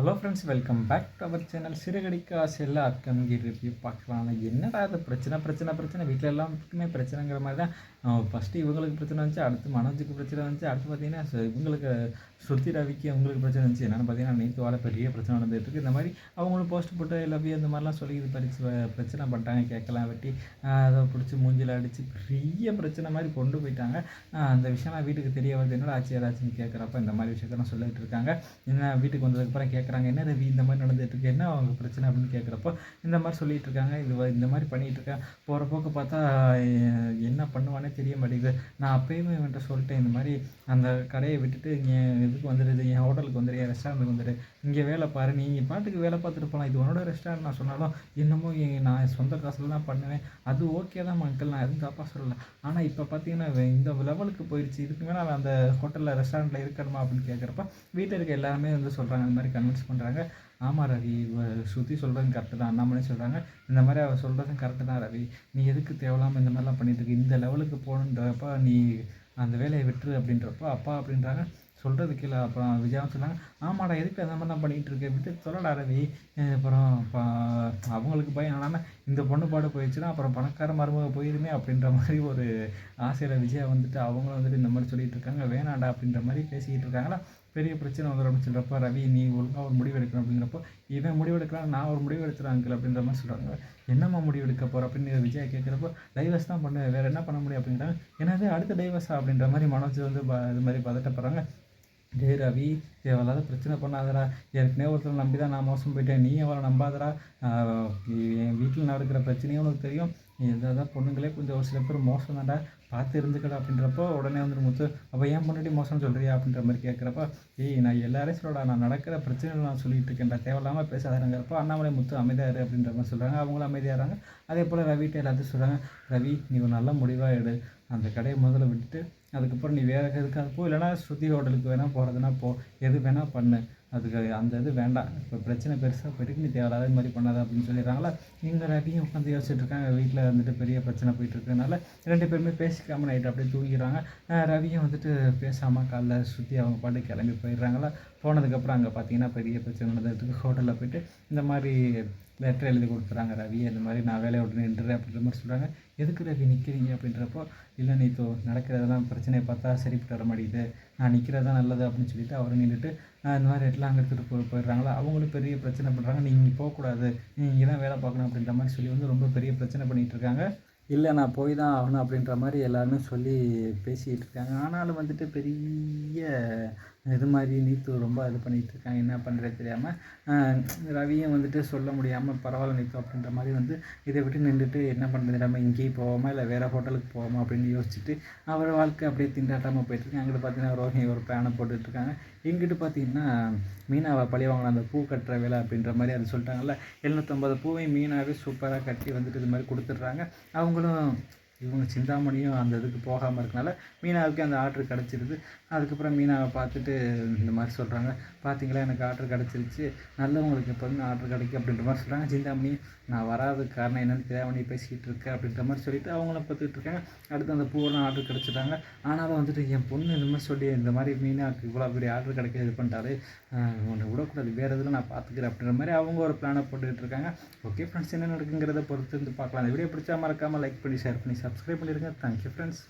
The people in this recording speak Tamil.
Hello friends, welcome back to our channel. சிறுகடிக்க ஆசையில் அப்கமிங் ரிவ்யூ பார்க்கலாம். என்னடா அது பிரச்சனை பிரச்சனை பிரச்சனை வீட்டில் எல்லாத்துக்குமே பிரச்சனைங்கிற மாதிரி தான். ஃபஸ்ட்டு இவங்களுக்கு பிரச்சனை வந்துச்சு, அடுத்து மனோஜுக்கு பிரச்சனை வந்துச்சு, அடுத்து பார்த்தீங்கன்னா இவங்களுக்கு ஸ்ருதி ரவிக்கு அவங்களுக்கு பிரச்சனை வந்துச்சு. என்னென்னு பார்த்தீங்கன்னா நேற்று வாழ பெரிய பிரச்சனை நடந்துகிட்ருக்கு. இந்த மாதிரி அவங்களும் போஸ்ட் போட்டு எல்லாமே இந்த மாதிரிலாம் சொல்லி இது பறித்து பிரச்சனை பண்ணிட்டாங்க. கேட்கலாம் வெட்டி அதை பிடிச்சி மூஞ்சில் அடித்து பெரிய பிரச்சனை மாதிரி கொண்டு போயிட்டாங்க. அந்த விஷயம்லாம் வீட்டுக்கு தெரிய வருது. என்னடா ஆச்சு ஏதாச்சுன்னு கேட்குறப்ப இந்த மாதிரி விஷயத்தான் சொல்லிகிட்டு இருக்காங்க. என்ன வீட்டுக்கு வந்ததுக்கப்புறம் கேட்குறாங்க, என்ன ரவி இந்த மாதிரி நடந்துகிட்ருக்கு, என்ன அவங்க பிரச்சனை அப்படின்னு கேட்குறப்போ இந்த மாதிரி சொல்லிகிட்டு இருக்காங்க. இந்த மாதிரி பண்ணிகிட்டு இருக்கேன். போகிற போக்கு பார்த்தா என்ன பண்ணுவானே தெரிய மாட்டேங்குது. நான் அப்பயுமே இவன்கிட்ட சொல்லிட்டேன், இந்த மாதிரி அந்த கடையை விட்டுட்டு இங்கே இதுக்கு வந்துடுது, என் ஹோட்டலுக்கு வந்துடு, என் ரெஸ்டாரண்ட்டுக்கு வந்துடு, இங்கே வேலை பாரு, நீ பாட்டுக்கு வேலை பார்த்துட்டு போகலாம், இது உன்னோட ரெஸ்டாரண்ட் நான் சொன்னாலும் என்னமோ நான் சொந்த காசில் தான் பண்ணுவேன், அது ஓகே தான் மக்கள், நான் எதுவும் தப்பாக சொல்லலை. ஆனால் இப்போ பார்த்தீங்கன்னா இந்த லெவலுக்கு போயிடுச்சு, இதுக்கு மேலே நான் அந்த ஹோட்டலில் ரெஸ்டாரண்ட்டில் இருக்கணுமா அப்படின்னு கேட்குறப்ப வீட்டில் இருக்க எல்லாருமே வந்து சொல்கிறாங்க, இந்த மாதிரி கன்வின்ஸ் பண்ணுறாங்க. ஆமாம் ரவி, ஸ்ருதி சொல்கிறதும் கரெக்டு தான். அண்ணாமலை சொல்கிறாங்க, இந்த மாதிரி அவள் சொல்கிறதும் கரெக்டு தான் ரவி, நீ எதுக்கு தேவையில்லாமல் இந்த மாதிரிலாம் பண்ணிட்டுருக்கு, இந்த லெவலுக்கு போகணுன்றப்ப நீ அந்த வேலையை விட்டுரு அப்படின்றப்போ அப்பா அப்படின்றாங்க, சொல்கிறது கீழே. அப்புறம் விஜயாவும் சொன்னாங்க, ஆமாடா எதுக்கு அந்த மாதிரிலாம் பண்ணிகிட்டு இருக்கேன், விட்டு சொல்லடா ரவி. அப்புறம் அவங்களுக்கு பயம் என்னன்னா இந்த பொண்ணு பாடு போயிடுச்சுன்னா அப்புறம் பணக்கார மருமக போயிருமே அப்படின்ற மாதிரி ஒரு ஆசையில் விஜயா வந்துட்டு அவங்களும் வந்துட்டு இந்த மாதிரி சொல்லிகிட்டு இருக்காங்க. வேணாண்டா அப்படின்ற மாதிரி பேசிக்கிட்டு இருக்காங்களா. பெரிய பிரச்சனை வந்துடும் அப்படின்னு சொல்கிறப்ப ரவி, நீ ஒழுங்காக ஒரு முடிவு எடுக்கணும் அப்படிங்கிறப்போ இவன் முடிவு எடுக்கலாம், நான் ஒரு முடிவு எடுத்துகிறேன் அங்கிள் அப்படின்ற மாதிரி சொல்கிறாங்க. என்னம்மா முடிவு எடுக்க போகிற அப்படின்னு விஜயா கேட்குறப்போ டைவர்ஸ் தான் பண்ணுவேன், வேறு என்ன பண்ண முடியும் அப்படிங்கிறாங்க. என்னது அடுத்த டைவர்ஸா அப்படின்ற மாதிரி மனோஜ் வந்து இது மாதிரி பதட்டப்படுறாங்க. டே ரவி, தேவையில்லாத பிரச்சனை பண்ணாதடா, ஏற்கனவே ஒருத்தர் நம்பி தான் நான் மோசம் போயிட்டேன், நீ அவளை நம்பாதடா, என் வீட்டில் நடக்கிற பிரச்சனையும் உனக்கு தெரியும், எதாவது பொண்ணுங்களே கொஞ்சம் ஒரு சில பேர் மோசம் தான்டா, பார்த்து இருந்துக்கடா அப்படின்றப்போ உடனே வந்துட்டு முத்து, அப்போ ஏன் பொண்ணுட்டி மோசம்னு சொல்கிறியா அப்படின்ற மாதிரி கேட்குறப்ப, நான் எல்லாரையும் சொல்லடா, நான் நடக்கிற பிரச்சனைகள் நான் சொல்லிட்டு இருக்கேன்டா, தேவையில்லாமல் பேசாதங்கிறப்போ அண்ணாமலை முத்து அமைதியாரு அப்படின்ற மாதிரி சொல்கிறாங்க. அவங்களும் அமைதியாகிறாங்க. அதே போல் ரவிகிட்ட எல்லாத்தையும் சொல்கிறாங்க, ரவி நீ ஒரு நல்ல முடிவாக எடு, அந்த கடையை முதல்ல விட்டுட்டு அதுக்கப்புறம் நீ வேறு எதுக்காக போ, இல்லைனா ஸ்ருதி ஹோட்டலுக்கு வேணால் போகிறதுனா போ, எது வேணால் பண்ணு, அதுக்கு அந்த இது வேண்டாம், இப்போ பிரச்சனை பெருசாக போயிட்டு நீ தேவையில்லாத இது மாதிரி பண்ணாத அப்படின்னு சொல்லிடுறாங்களா. இங்கே ரவியும் உட்காந்து யோசிச்சுட்டு இருக்காங்க. வீட்டில் வந்துட்டு பெரிய பிரச்சனை போயிட்டு இருக்கனால 2 பேருமே பேசிக்காமல் நைட்டு அப்படியே தூங்கிடுறாங்க. ரவியும் வந்துட்டு பேசாமல் காலைல ஸ்ருதி அவங்க பாட்டு கிளம்பி போயிடுறாங்களா. போனதுக்கப்புறம் அங்கே பார்த்தீங்கன்னா பெரிய பிரச்சனை நடந்ததுக்கு ஹோட்டலில் போய்ட்டு இந்த மாதிரி லெட்டர் எழுதி கொடுத்துறாங்க. ரவி இந்த மாதிரி நான் வேலையை விட்டு நின்றுறேன் அப்படின்ற மாதிரி சொல்கிறாங்க. எதுக்கு ரவி நிற்கிறீங்க அப்படின்றப்போ, இல்லை நீ நடக்கிறதெல்லாம் பிரச்சனையை பார்த்தா சரிப்பட்டு வர மாட்டேங்குது, நான் நிற்கிறது தான் நல்லது அப்படின்னு சொல்லிட்டு அவரும் நின்றுட்டு இந்த மாதிரி எல்லாம் அங்கே எடுத்துகிட்டு போயிடுறாங்களா. அவங்களும் பெரிய பிரச்சனை பண்ணுறாங்க, நீ இங்கே போகக்கூடாது, நீ இங்கே தான் வேலை பார்க்கணும் அப்படின்ற மாதிரி சொல்லி வந்து ரொம்ப பெரிய பிரச்சனை பண்ணிகிட்டு இருக்காங்க. இல்லை நான் போய் தான் ஆகணும் அப்படின்ற மாதிரி எல்லாருமே சொல்லி பேசிகிட்டு இருக்காங்க. ஆனாலும் வந்துட்டு பெரிய இது மாதிரி நீத்து ரொம்ப இது பண்ணிகிட்டு இருக்காங்க. என்ன பண்ணுறது தெரியாமல் ரவியும் வந்துட்டு சொல்ல முடியாமல் பரவாயில்ல நீத்து அப்படின்ற மாதிரி வந்து இதை விட்டு நின்றுட்டு என்ன பண்ணுறது, நம்ம இங்கேயும் போவோமா இல்லை வேறு ஹோட்டலுக்கு போவோமா அப்படின்னு யோசிச்சுட்டு அவர் வாழ்க்கை அப்படியே திண்டாட்டாமல் போயிட்டுருக்காங்க. அங்கிட்டு பார்த்தீங்கன்னா ரோஹிணி ஒரு பிளானை போட்டுட்ருக்காங்க. இங்கிட்டு பார்த்தீங்கன்னா மீனாவை பழி வாங்கின அந்த பூ கட்டுற வேலை அப்படின்ற மாதிரி அது சொல்லிட்டாங்கல்ல. 750 பூவையும் மீனாவே சூப்பராக கட்டி வந்துட்டு இது மாதிரி கொடுத்துட்றாங்க. அவங்களும் இவங்க சிந்தாமணியும் அந்த இதுக்கு போகாமல் இருக்கனால மீனாவுக்கு அந்த ஆர்டர் கிடச்சிருது. அதுக்கப்புறம் மீனாவை பார்த்துட்டு இந்த மாதிரி சொல்கிறாங்க, பார்த்தீங்களா எனக்கு ஆர்டர் கிடச்சிருச்சு, நல்லவங்களுக்கு எப்போதுமே ஆர்டர் கிடைக்கும் அப்படின்ற மாதிரி சொல்கிறாங்க. சிந்தாமணி, நான் வராதுக்கு காரணம் என்னென்னு தெரியாமல் நீ பேசிக்கிட்டு இருக்க அப்படின்ற மாதிரி சொல்லிவிட்டு அவங்களும் பார்த்துக்கிட்டு இருக்காங்க. அடுத்து அந்த பூவெல்லாம் ஆர்டர் கிடச்சிட்டாங்க. ஆனாலும் வந்துட்டு என் பொண்ணு இந்த மாதிரி சொல்லி இந்த மாதிரி மீனாவுக்கு இவ்வளோ பெரிய ஆர்டர் கிடைக்க இது பண்ணிட்டாரு, உன்னை விடக்கூடாது, வேறு எதில் நான் பார்த்துக்கிறேன் அப்படின்ற மாதிரி அவங்க ஒரு பிளானை போட்டுக்கிட்டு இருக்காங்க. ஓகே ஃப்ரெண்ட்ஸ், என்ன நடக்குங்கிறத பொறுத்து இருந்து பார்க்கலாம். இந்த வீடியோ பிடிச்சா மறக்காமல் லைக் பண்ணி ஷேர் பண்ணி சப்ஸ்கிரைப் பண்ணிடுங்க. Thank you friends.